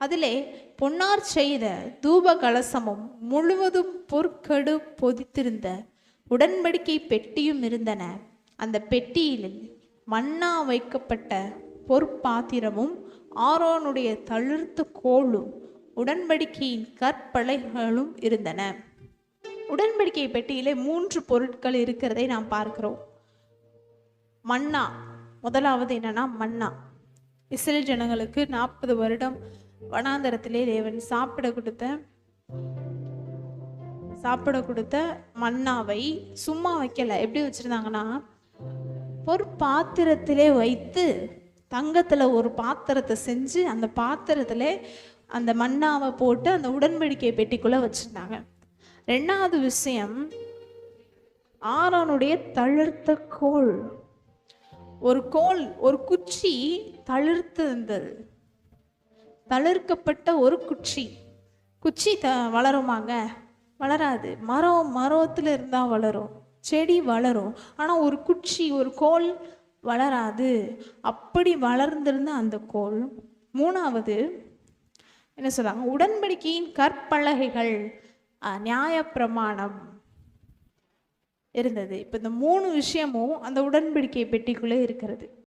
அதிலே பொன்னார் செய்த தூப கலசமும் முழுவதும் பொற்கடு பொதித்திருந்த உடன்படிக்கை பெட்டியும் இருந்தன. அந்த பெட்டியில் மன்னா வைக்கப்பட்ட பொற்பாத்திரமும் ஆரோனுடைய தளிர்த்த கோலும் உடன்படிக்கையின் கற்பலகைகளும் இருந்தன. உடன்படிக்கை பெட்டியிலே 3 பொருட்கள் இருக்கிறதை நாம் பார்க்கிறோம். மன்னா, முதலாவது என்னன்னா மன்னா. இஸ்ரேல் ஜனங்களுக்கு 40 வருடம் வனாந்தரத்திலே தேவன் சாப்பிட கொடுத்த மன்னாவை சும்மா வைக்கல. எப்படி வச்சிருந்தாங்கன்னா, பொற்பாத்திரத்திலே வைத்து தங்கத்துல ஒரு பாத்திரத்தை செஞ்சு அந்த பாத்திரத்திலே அந்த மன்னாவை போட்டு அந்த உடன்படிக்கை பெட்டிக்குள்ள வச்சிருந்தாங்க. 2வது விஷயம், ஆரோனுடைய தளிர்த்த கோல். ஒரு குச்சி தளிர்த்து இருந்தது. தளிர்க்கப்பட்ட ஒரு குச்சி வளருமாங்க? வளராது. மரத்துல இருந்தா வளரும், செடி வளரும். ஆனா ஒரு குச்சி, ஒரு கோல் வளராது. அப்படி வளர்ந்திருந்த அந்த கோல். 3வது என்ன சொல்றாங்க? உடன்படிக்கையின் கற்பலகைகள், நியாயப்பிரமாணம் இருந்தது. இப்போ இந்த 3 விஷயமும் அந்த உடன்படிக்கை பெட்டிக்குள்ளே இருக்கிறது.